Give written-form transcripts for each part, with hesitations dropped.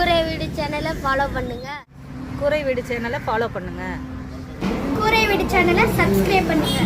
கூரை வீடு சேனலை ஃபாலோ பண்ணுங்க. கூரை வீடு சேனலை ஃபாலோ பண்ணுங்க. கூரை வீடு சேனலை சப்ஸ்கிரைப் பண்ணுங்க.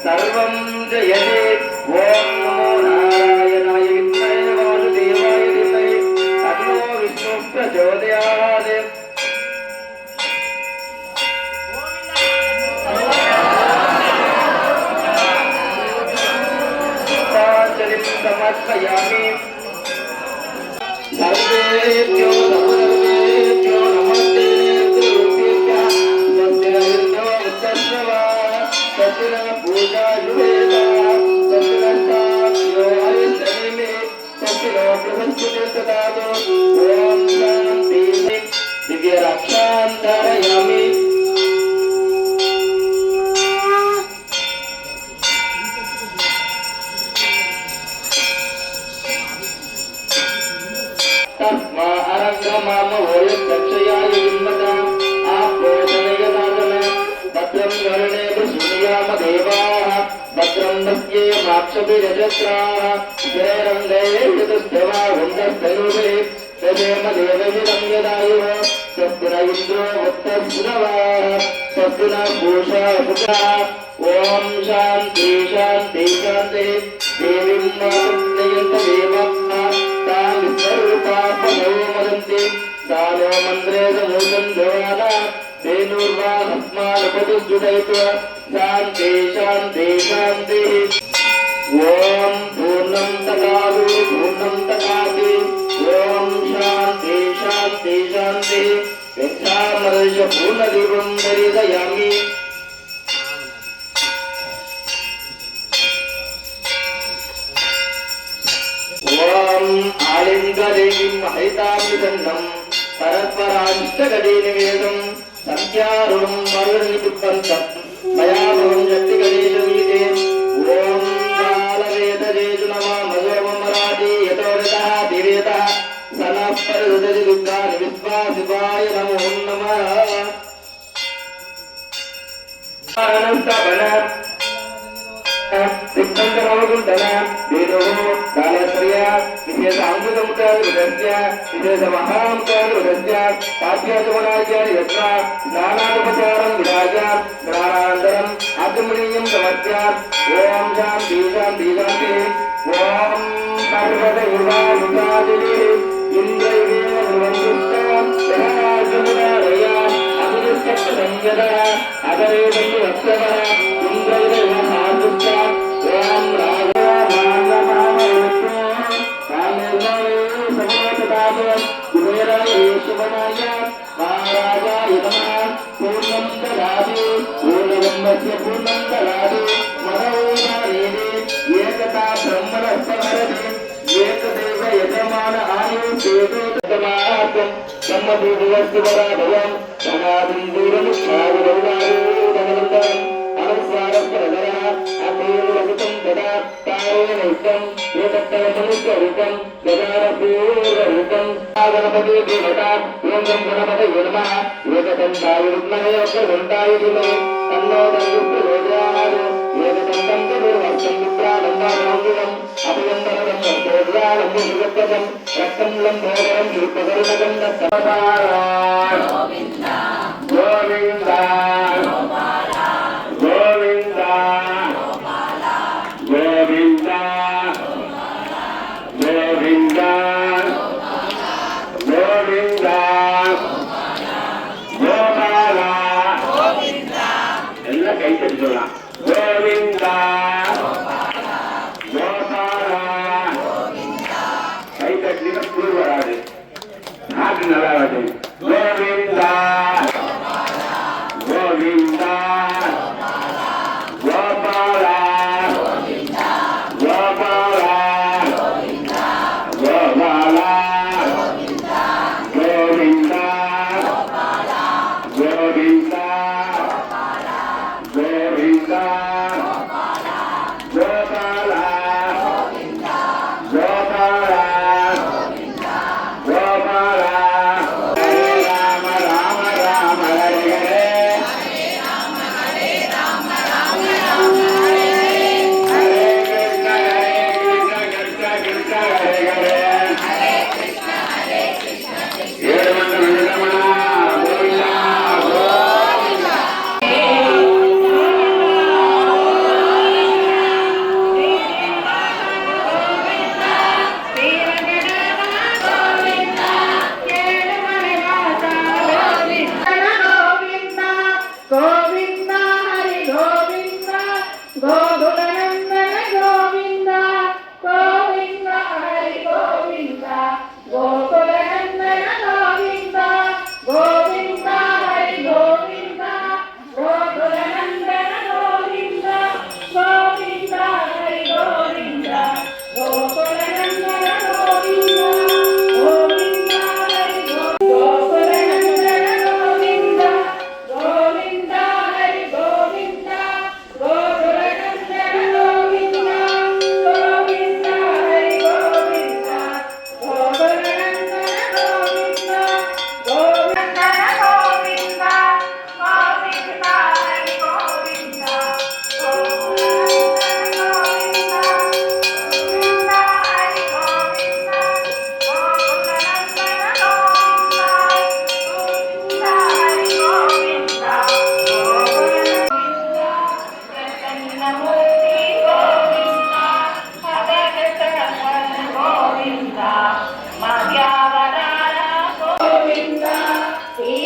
सर्वं जयते ओम नमो नारायणाय विद्महे वासुदेवाय धीमहि तन्नो विष्णु प्रचोदयात् पुष्पाञ्जलिं समर्पयामि सर्वेभ्यो सर्वेभ्यो नमस्ते गुरुभ्यः स्वस्ति न इन्द्रो वृद्धश्रवा स्वस्ति न पूजा युवेदा स्वस्ति न साक्ष्यो हरिशनिमे स्वस्ति न बृहस्पतिर्ददातु ॐ शान्ति दिव्यरक्षां धारयामि तस्मा अरङ्गमामवोयक्षयाय विन्मता आपोषणयदादन भद्रं वर्णेषु शृणुयाम देवाः भद्रं नस्ये माक्षभिरजत्राः जयरङ्गैर्यतुष्टवा वृन्दस्तनुभिः तदेम देवहितं यदायुः स्वस्ति न इन्द्रो वृत्तस्रवाः स्वस्ति न पूषा सुखा ॐ शान्ति शान्ति शान्तिः देवीं मातुर्जयन्तदेवः तां विश्वरूपा पदो वदन्ति सानो मन्त्रे समूतं देवाना धेनुर्वा हस्मानपतिसुदयित्वा शान्ति शान्ति शान्तिः ॐ पूर्णं तदातु पूर्णं तदाति ॐ शान्ति शान्ति शान्तिः यच्छामर्ष पूर्णदीपं दर्शयामि ॐ आलिङ्गदेवीं हरितामृतन्नं परस्पराष्टगदेनिवेदं सत्यारुणं मरुनिपुत्पन्तं मया भवं शक्तिगणेशमीते ॐ कालवेदजेषु नमः मधुरमराजे यतोरतः दिवेतः सनः परदति दुर्गानि विश्वासिवाय नमो नमः सिद्धंकरवकुण्ठन वेदोः कालत्रय विशेषाङ्गसमुद्रादिवदस्य विशेषमहामुद्रादिवदस्य पाठ्याचमनाचार्य यत्र स्नानानुपचारं विराज स्नानानन्तरम् आगमनीयं समर्प्य ॐ शान्ति शान्ति शान्तिः ॐ पर्वतयुगानुसादिः इन्द्रैवेव ध्रुवन्तुष्टां सहराजमुदारय अभिरुष्टप्रसंयतः अगरेदयु वत्सवः इन्द्रैवेव मातुष्टा ॐ राघवामानमामयत्रो कामेर्नवे समोतदाय कुबेराय शुभनाय महाराजाय नमः पूर्णं ददातु पूर्णब्रह्मस्य पूर्णं ददातु मनोनारेणे एकता ब्रह्मणस्परति एकदेव यजमान आयुषेतोतमात्मं सम्मतिवस्तुपराभवं समाधिं दूरमुखादिरौदारोदनन्तरम् अनुस्वारस्परधरः अथेर्वसुतं तदा तारेणैकम् एतत्तरमनुष्यरूपं गजानपूर्वरूपं गणपति देवता ॐ गणपतये नमः एकदन्ताय विद्महे वक्रतुण्डाय धीमहि तन्नो प्रचोदयात् एकदन्तं चतुर्हस्तं विप्राणन्दामङ्गलम् अभिनन्दनं सर्वोद्राणं सुगतम् रक्तं लम्बोदरं शिल्पकरुणकं दत्तवताराय गोविन्द गोविन्द गोविन्द गोविन्द गोविन्द गोविन्द गोपाल ಎಲ್ಲ ಕೈ ತಟ್ಟಿಸೋಣ ಗೋವಿಂದ ಗೋಪಾಲ ಕೈ ತಟ್ಟಲಿಕ್ಕೆ ಪೂರ್ವರಾದೆ ಹಾಗೆ ನಲಾವದೆ ಗೋವಿಂದ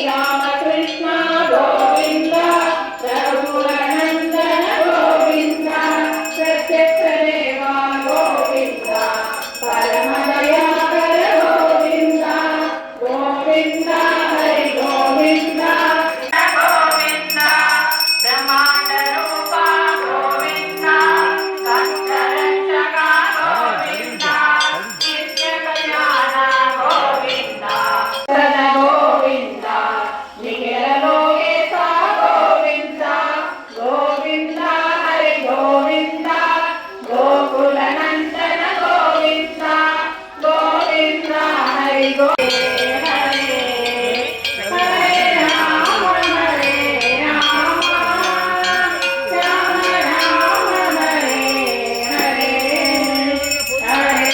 रामकृष्ण गोविन्द रघुनन्दन गोविन्द प्रत्यक्षदेवा गोविन्द परमदयाकर गोविन्द गोविन्द हरि गोविन्द गोविन्द ब्रह्माण्ड रूप गोविन्द भक्तरक्षक गोविन्द नित्य कल्याण गोविन्द गोविन्द निखिल लोकेश गोविन्द गोविन्द हरि गोविन्द गोकुलनन्दन गोविन्द गोविन्द हरि गोविन्द हरे हरे राम हरे राम राम राम हरे हरे हरे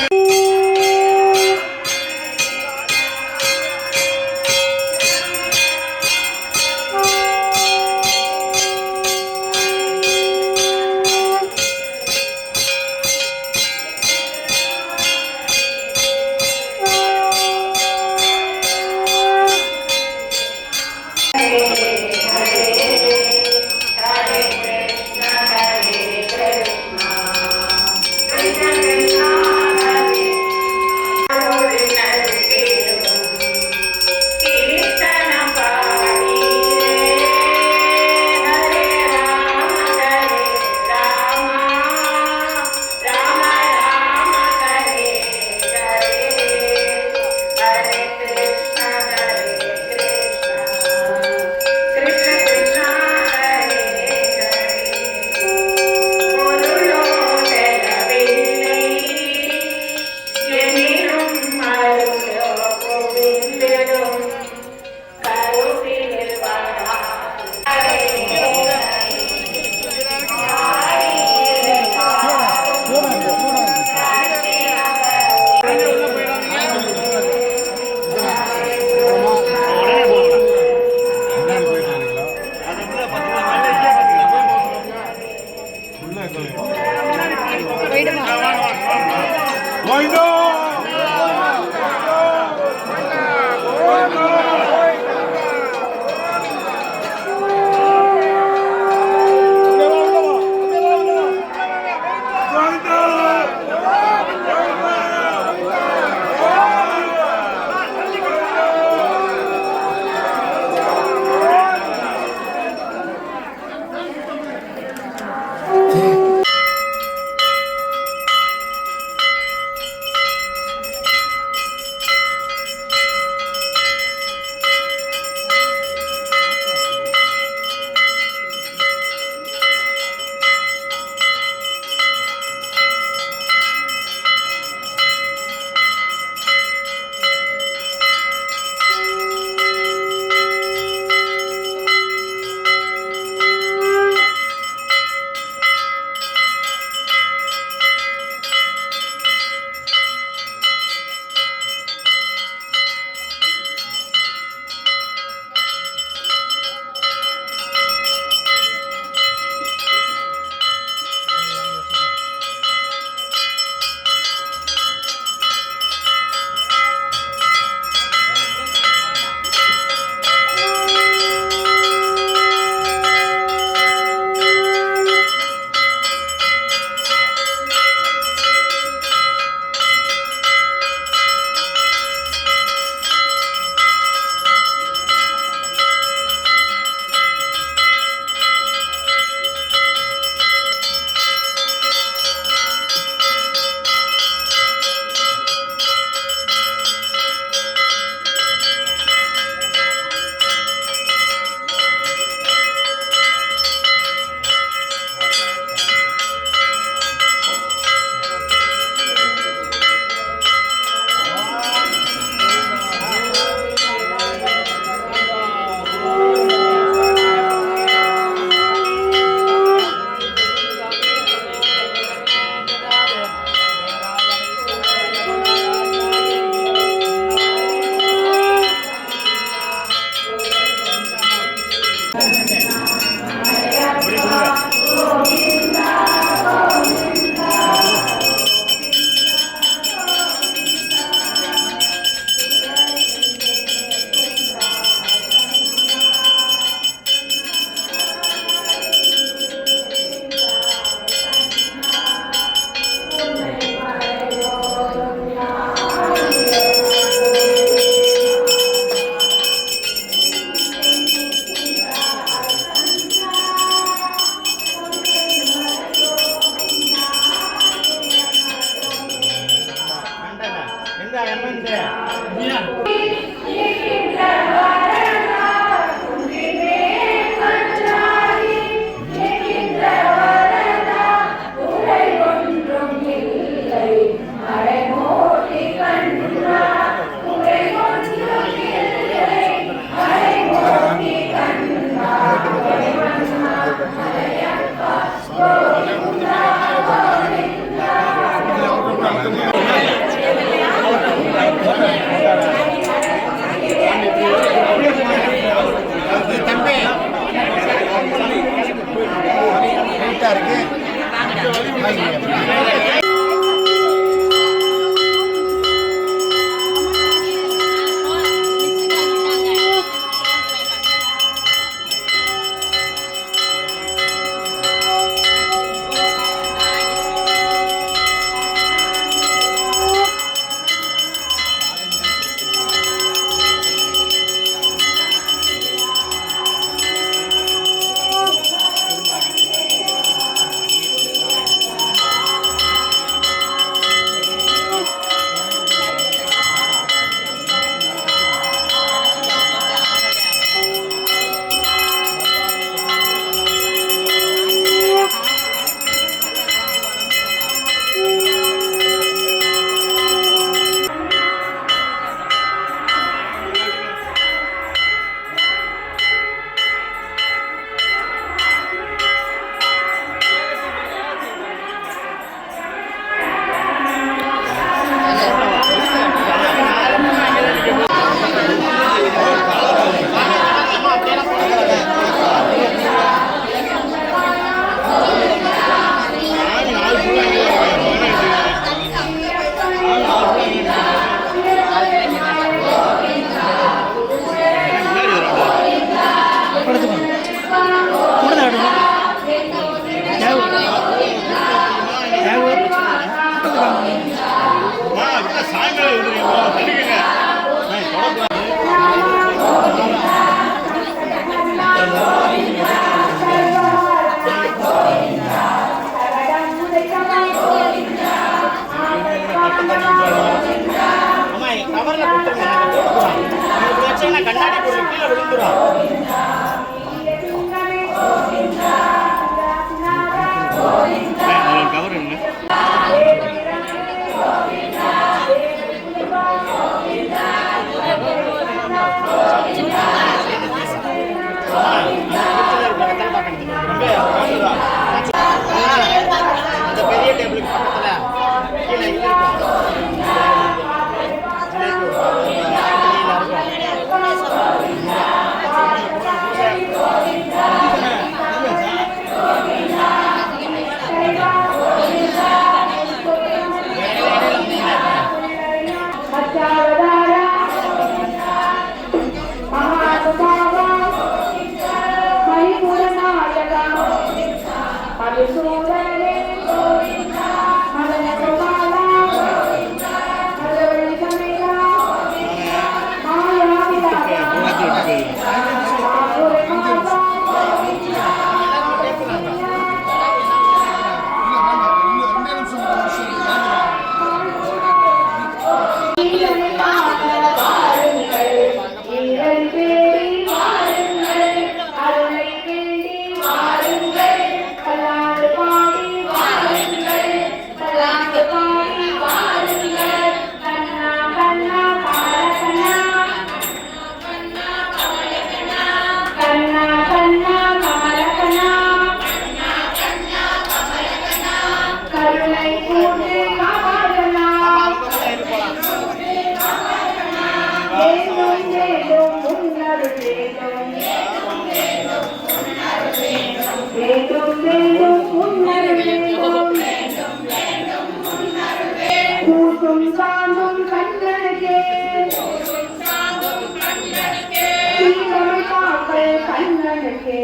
கண்ணனுக்கே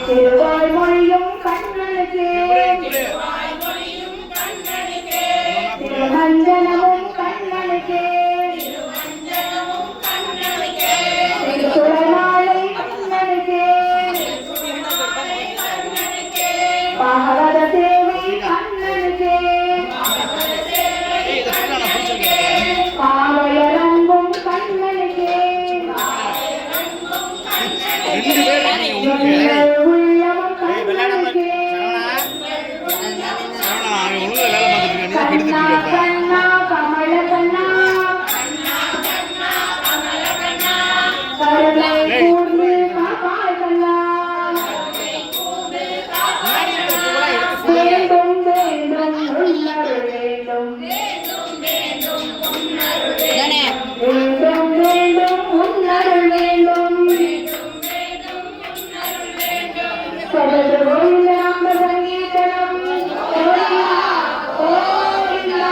திருவாய் மொழியும் கண்ணனுக்கே திருமஞ்சனமும் கண்ணனுக்கே திருமாலை கண்ணனுக்கே பாகவத தேவி கண்ணனுக்கே பாவையரங்கும் கண்ணனுக்கே உள்ளமும் கண்ணனுக்கே கண்ணா கண்ணா கமல கண்ணா கருணை கூர்ந்து காப்பாய் கண்ணா வேண்டும் வேண்டும் உன்னருள் வேண்டும் வேண்டும் வேண்டும் உன்னருள் வேண்டும் சதது கோவிந்த நாம சங்கீதனம் கோவிந்தா கோவிந்தா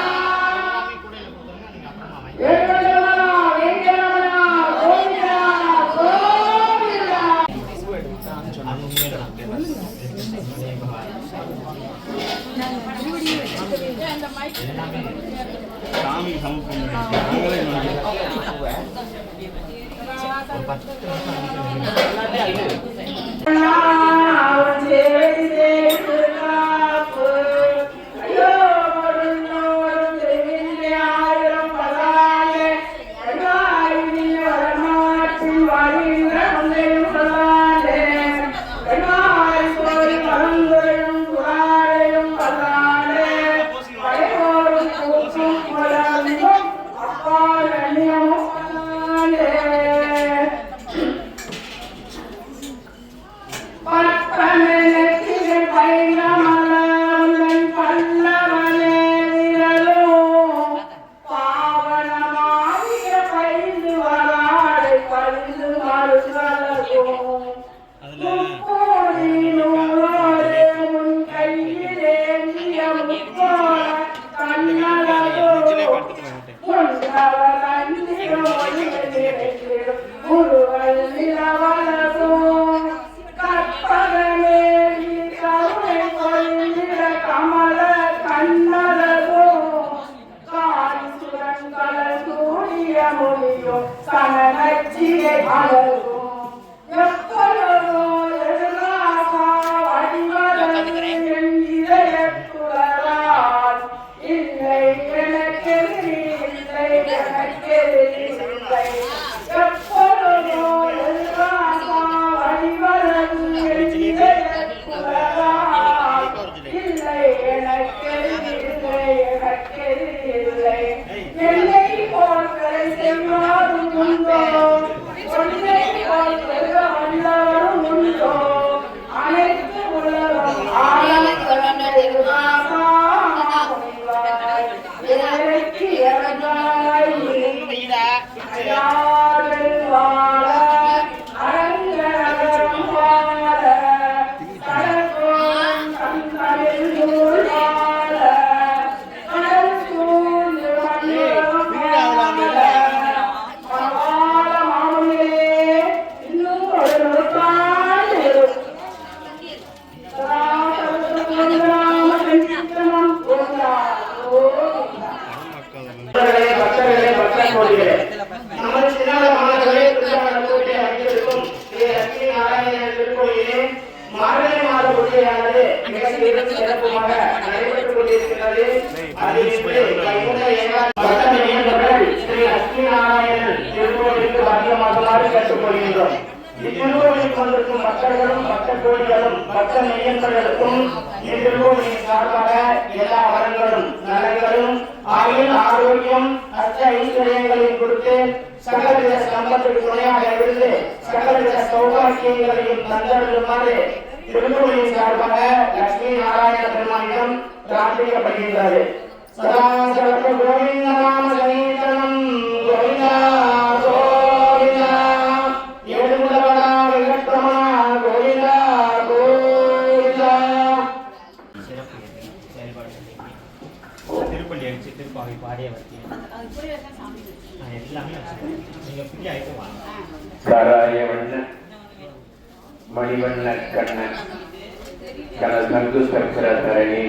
வெங்கடரமணா வெங்கடரமணா கோவிந்தா கோவிந்தா சாமி சமூகம் இத்திருக்கோவிலுக்கு வந்திருக்கும் பக்தர்களும் பக்தர் கோடிகளும் பக்த நெய்யர்களுக்கும் இத்திருக்கோவிலின் சார்பாக எல்லா வரங்களும் நலன்களும் ஆயுள் ஆரோக்கியம் அச்ச ஐஸ்வர்யங்களையும் கொடுத்து சகலவித சம்பத்துக்கு துணையாக இருந்து சகலவித சௌபாக்கியங்களையும் தந்தருமாறு திருக்கோவிலின் சார்பாக லட்சுமி நாராயண பெருமானிடம் பிரார்த்திக்கப்படுகின்றது. சதா சர்வ கோவிந்த நாம சங்கீர்த்தனம் கோவிந்தா கோவிந்தா ஏழுமுலவனா வெங்கட்ரமணா கோவிந்தா கோவிந்தா. திருப்பள்ளி அடிச்சு திருப்பாவை பாடிய வச்சு எல்லாமே நீங்க ஃப்ரீ ஆயிட்டு வாங்க. காராயவண்ண மணிவண்ண கண்ண கனசங்கு சக்கர தரணி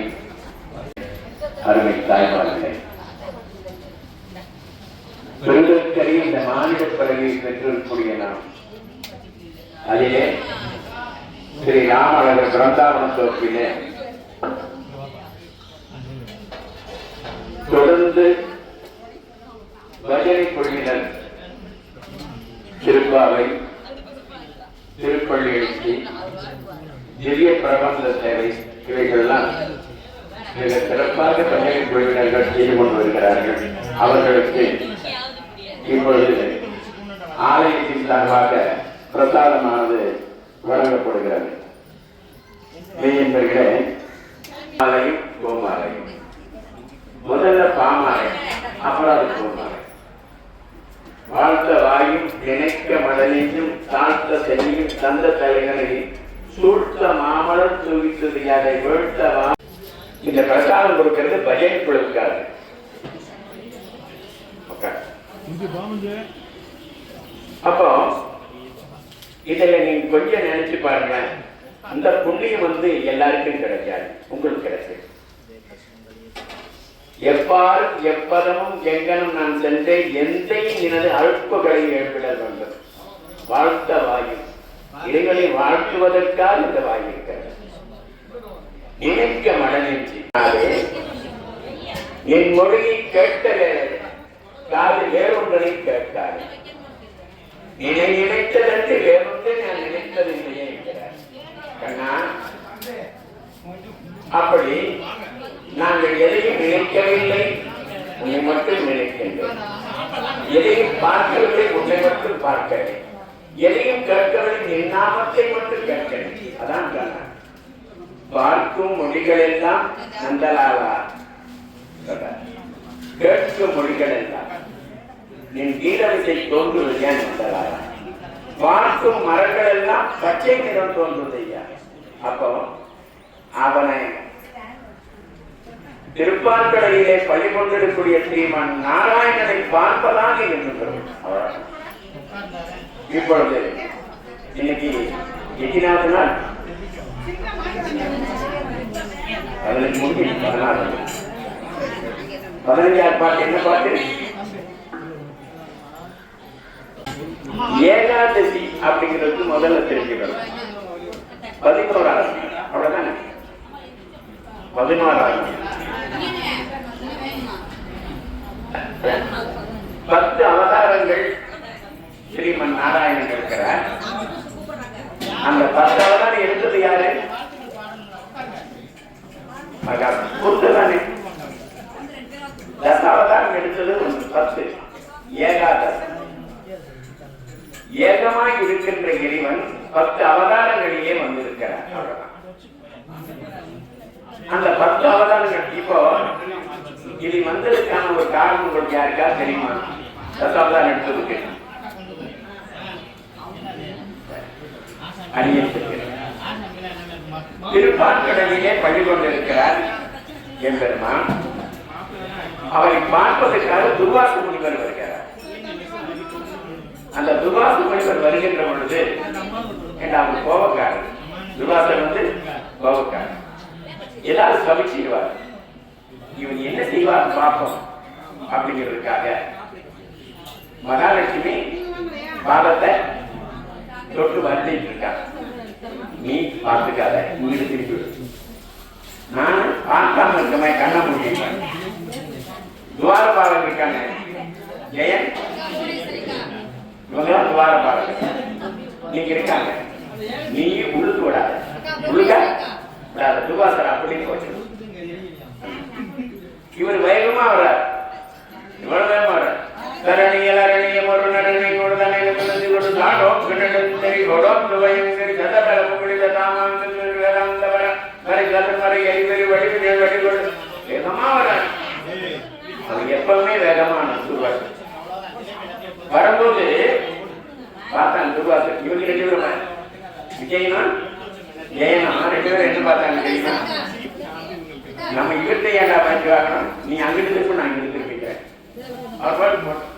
அருமை தாய்மார்களே, பெருதற்கரிய இந்த மாநில பதவியை பெற்றிருக்கக்கூடிய நாம் அதிலே ஸ்ரீ ராமழகர் பிருந்தாவன தோப்பிலே தொடர்ந்து பஜனை குழுவினர் திருப்பாவை, திருப்பள்ளி எழுச்சி, திவ்ய பிரபந்த சேவை இவைகள்லாம் மிக சிறப்பாக பஜனை குழுவினர்கள் செய்து கொண்டு வருகிறார்கள். அவர்களுக்கு இப்பொழுது ஆலயத்தின் சார்பாக பிரசாதமானது வழங்கப்படுகிறது. என்பர்களே, மாலையும் கோமாலையும், முதல்ல பாமாலை, அப்புறம் அது கோமாலை. வாழ்த்த வாயும் நினைக்க மடலையும் தாழ்த்த செல்லியும் தந்த தலைகளை சூழ்த்த மாமலர் தூவித்தது அதை வீழ்த்தவா. இந்த பிரசாதம் கொடுக்கிறது பஜனை குழுக்காது. அப்போ இதுல நீங்க கொஞ்சம் நினைச்சு பாருங்க, அந்த புண்ணியம் எல்லாருக்கும் கிடைக்காது, உங்களுக்கு கிடைக்கும். எப்பாரும் எப்பதமும் எங்கனும் நான் சென்றேன் எந்தை எனது அழுப்புகளை எழுப்பிட வேண்டும். வாழ்த்த வாயும் இறைவனை வாழ்த்துவதற்காக இந்த வாய் இருக்கிறது. நினைக்க மடநெஞ்சி என் மொழியை கேட்ட காது வேறொன்றை கேட்டார். நினைத்ததற்கு வேறொன்றை நான் நினைத்ததில்லையே என்கிறார். கண்ணா, அப்படி நாங்கள் எதையும் நினைக்கவில்லை, உன்னை மட்டும் நினைக்கின்றோம். எதையும் பார்க்கவில்லை, உன்னை மட்டும் பார்க்கவில்லை. எதையும் கேட்கவில்லை, நின் நாமத்தை மட்டும் கேட்கவில்லை. அதான் கண்ணா. பார்க்கும் மொழிகள் எல்லாம் நந்தலாலா, கேட்கும் மொழிகள் எல்லாம் நின் கீழத்தை தோன்றுவதையா நந்தலாலா. பார்க்கும் மரங்கள் எல்லாம் பச்சை நிறம் தோன்றுவதையா. அப்போ அவனை திருப்பார்கடலிலே பள்ளி கொண்டிருக்கூடிய ஸ்ரீமான் நாராயணனை பார்ப்பதாக எண்ணுகிறோம். இப்பொழுது இன்னைக்கு எத்தனாவது நாள்? 15 பாட்டு. என்ன பாட்டு? ஏகாதசி அப்படிங்கிறது முதல்ல தெரிஞ்சுக்கணும். 11ஆவது, அவ்வளவுதானே? 16ஆவது 10 அவதாரங்கள் ஸ்ரீமன் நாராயணன் இருக்கிறார். அந்த 10 அவதாரம் இருந்தது யாரு? புத்ததானே. தசாவதாரம் எடுத்தது 10. ஏகாதசி. ஏகமாய் இருக்கின்ற இறைவன் 10 அவதாரங்களிலே வந்திருக்கிறார். அந்த 10 அவதாரங்கள் இப்போ இது வந்ததுக்கான ஒரு காரணம் உங்களுக்கு யாருக்கா தெரியுமா? தசாவதாரம் எடுத்ததுக்கு திருப்பார்கடலிலே பள்ளி கொண்டிருக்கிறார் என்பெருமான். அவரை பார்ப்பதற்காக துர்வாச முனிவர் வருகிறார். அந்த துர்வாச முனிவர் வருகின்ற பொழுது அவர் கோபக்காரர். துர்வாசர் கோபக்காரர். ஏதாவது சமைச்சிடுவார். இவன் என்ன செய்வார் பார்ப்போம் அப்படிங்கிறதுக்காக மகாலட்சுமி பாதத்தை தொட்டு வருத்திட்டு இருக்காங்க. நீ பார்த்துக்காத, வீடு திருப்பி நான் பார்க்காம இருக்கமே, கண்ண முடியும். துவாரபாலன் இருக்காங்க, ஜெயன், இவங்கதான் துவாரபாலன். நீங்க இருக்காங்க, நீ உழுத்து விடாத, உழுக விடாத. துவாசர் அப்படின்னு போச்சு. இவர் வேகமா வர்றார். இவ்வளவு வேகமா வர்றார். கரணியல் அரணியம் ஒரு நடனை கொடுதனை கொடு நாடோம் கிணடந்தரி கொடோம் துவையங்கரி சதபல புகழித தாமாங்கல் வேதாந்தவர மறை கதமறை ஐவரி வடிவினை வடிகொடு வேகமா வர்றார். அது எப்பவுமே வேகமான துர்வாசர். வரும்போது பார்த்தான் துர்வாசர். இவங்க 2 பேரும் விஜயனா ஜெயனா 2 பேரும் என்ன பார்த்தாங்க தெரியுமா? நம்ம இவர்கிட்ட ஏன்டா வாங்கி வாங்கணும், நீ அங்கிட்டு திருப்பி நான் இங்கிட்டு திருப்பிக்கிறேன். அவர் பாட்டு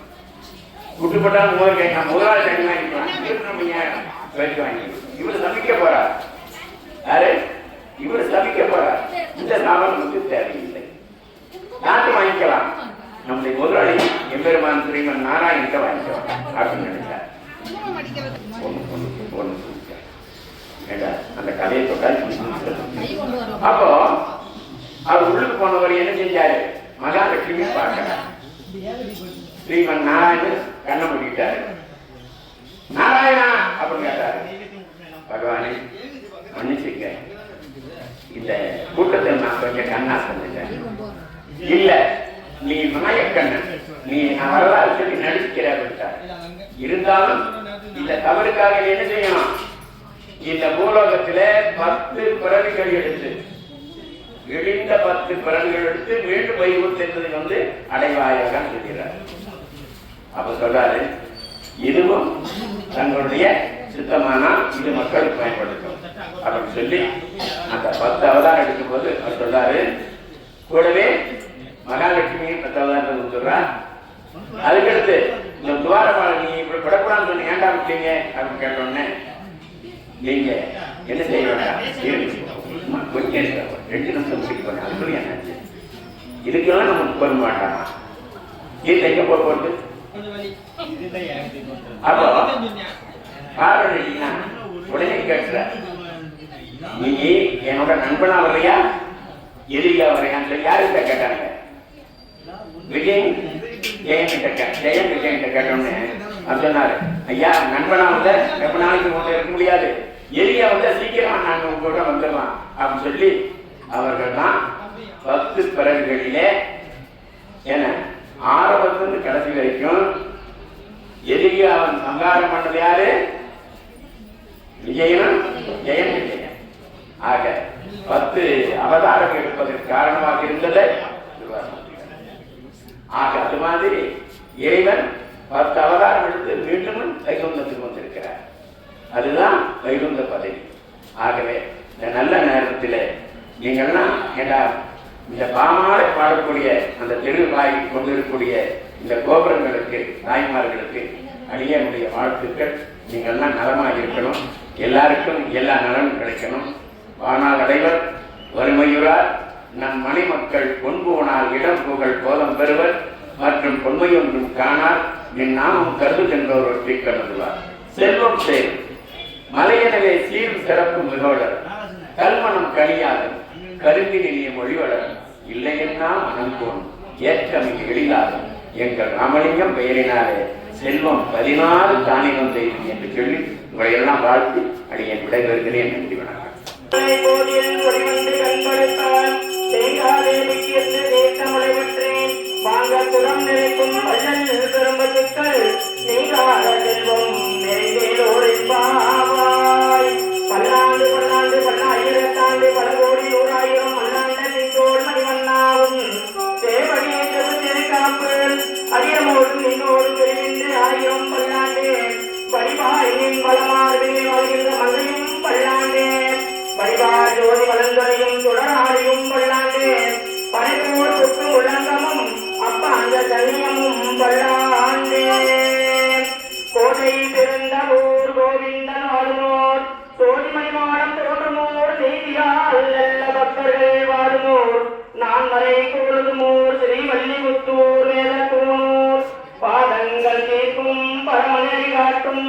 விட்டுப்பட்டா முதல் கேட்கலாம், முதலாளி தண்ணி வாங்கிக்கலாம், இவரு நம்ம ஏன் வச்சு வாங்கிக்கலாம். இவர் சமைக்க போறார். யாரு? இவர் சமைக்க போறார். இந்த சாபம் நமக்கு தேவையில்லை. நாட்டு வாங்கிக்கலாம். நம்முடைய முதலாளி எம்பெருமான் ஸ்ரீமன் நாராயணத்தை வாங்கிக்கலாம் அப்படின்னு நினைச்சார். அந்த கதையை தொட்டால் அப்போ அவர் உள்ளுக்கு போனவர் என்ன செஞ்சாரு? மகாலட்சுமி பார்க்கிறார். ஸ்ரீமன் நாராயணன் கண்ணை மூடிட்டாரு. நாராயணா அப்படின்னு கேட்டாரு. பகவானே மன்னிச்சுக்க, இந்த கூட்டத்தில் நான் கொஞ்சம் கண்ணா செஞ்சுட்டேன். இல்ல, நீ மாயக்கண்ணன், நீ வரலாறு சொல்லி நடிக்கிறார். இருந்தாலும் இந்த தவறுக்காக என்ன செய்யணும்? இந்த பூலோகத்தில 10 பிறவிகள் எடுத்து, இழிந்த 10 பிறவிகள் எடுத்து மீண்டும் வைகுண்டத்தை அடைவாயாக சொல்கிறார். அப்ப சொல்றாரு, இதுவும் தங்களுடைய சித்தமானால் இது மக்களுக்கு பயன்படுத்தும் அப்படின்னு சொல்லி அந்த 10 அவதாரம் எடுக்கும் போது அவர் சொல்றாரு. கூடவே மகாலட்சுமியும் 10 அவதாரம் சொல்றார். அதுக்கடுத்து இந்த துவாரபால நீ இப்படி படக்கூடாதுன்னு சொல்லி ஏண்டா விட்டீங்க அப்படின்னு கேட்டோடனே, நீங்க என்ன செய்ய வேண்டாம், கொஞ்சம் 2 நிமிஷம் முடிக்க போறேன். அதுக்குள்ள என்னாச்சு? இதுக்கெல்லாம் நமக்கு போக மாட்டாமா? இது எங்க போறது? அப்போ காரணம் உடனே கேட்கிற, நீ என்னோட நண்பனா வர்றியா எதிரியா வர்றியான்னு சொல்லி யாருக்கிட்ட கேட்டாங்க? விஜயன் விஜயன் கேட்டோன்னு அது சொன்னாரு, ஐயா நண்பனா வந்த ரொம்ப நாளைக்கு உங்கள்கிட்ட இருக்க முடியாது, எதிரியா வந்தா சீக்கிரமா நாங்க உங்கள்கிட்ட வந்துடலாம் அப்படின்னு சொல்லி அவர்கள் தான் 10 பிறகுகளிலே என ஆரம்பத்திலிருந்து கடைசி வரைக்கும் எதிரியா அவன் சங்காரம் பண்ணது யாரு? விஜயனும் ஜெயம் விஜயன். ஆக 10 அவதாரம் எடுப்பதற்கு காரணமாக இருந்தது. ஆக அது மாதிரி இறைவன் 10 அவதாரம் எடுத்து மீண்டும் வைகுந்தத்துக்கு வந்திருக்கிறார். அதுதான் வைகுந்த பதவி. ஆகவே இந்த நல்ல நேரத்தில் நீங்கள்லாம் ஏண்டா இந்த பாமாலை பாடக்கூடிய அந்த தெருவாய் கொண்டிருக்கக்கூடிய இந்த கோபுரங்களுக்கு தாய்மார்களுக்கு அடியனுடைய வாழ்த்துக்கள். நீங்கள்லாம் நலமாக இருக்கணும், எல்லாருக்கும் எல்லா நலனும் கிடைக்கணும். வானால் அடைவர் வறுமையுறார், நம் மனைமக்கள் பொன்போனால் இடம் புகழ் போதம் பெறுவர், மற்றும் பொன்மையொன்றும் காணார், நின் நாமம் கருதுகின்றோர் ஒற்றி கருதுவார். செல்வம் சேரும் மலையனவே சீரும் சிறப்பு மிகோடர், கல்மணம் கனியாது கருங்கி நிலைய மொழிவளர், இல்லையென்னா மனம் போனும் ஏற்றமிக எழிலாகும் எங்கள் ராமலிங்கம் பெயரினாலே செல்வம் 14 தானியம் செய்து என்று சொல்லி உங்களை எல்லாம் வாழ்த்து அடியை விடைபெறுகிறேன். நன்றி, வணக்கம். பல்லாண்டு பல்லாண்டு பல்லாயிரத்தாண்டு பல கோடி 100,000 மல்லாண்ட திங்கோள் மணிவண்ணாவும் தேவடியே காப்பு அரியமோடு நின்னோடு பெருகின்ற 1000 பல்லாண்டு வடிவாயின் பலமாறுவினை வாழ்கின்ற மல்லையும் பல்லாண்டு வடிவா ஜோதி வளர்ந்துரையும் தொடராளியும் பல்லாண்டு பனைப்போர் சொத்து உலங்கமும் அப்ப அந்த தனியமும் பல்லாண்டு கோதை பிறந்த ஊர் கோவிந்தன் ஆளுமோர் சோதிமணிமாடம் தோன்றுமோர் செய்தியால் நல்ல பக்தர்கள் வாடுமோர் நான் மறை கோழுதுமோர் ஸ்ரீவல்லிபுத்தூர் வேதக்கூனூர் பாதங்கள் கேட்கும் பரமநெறி காட்டும்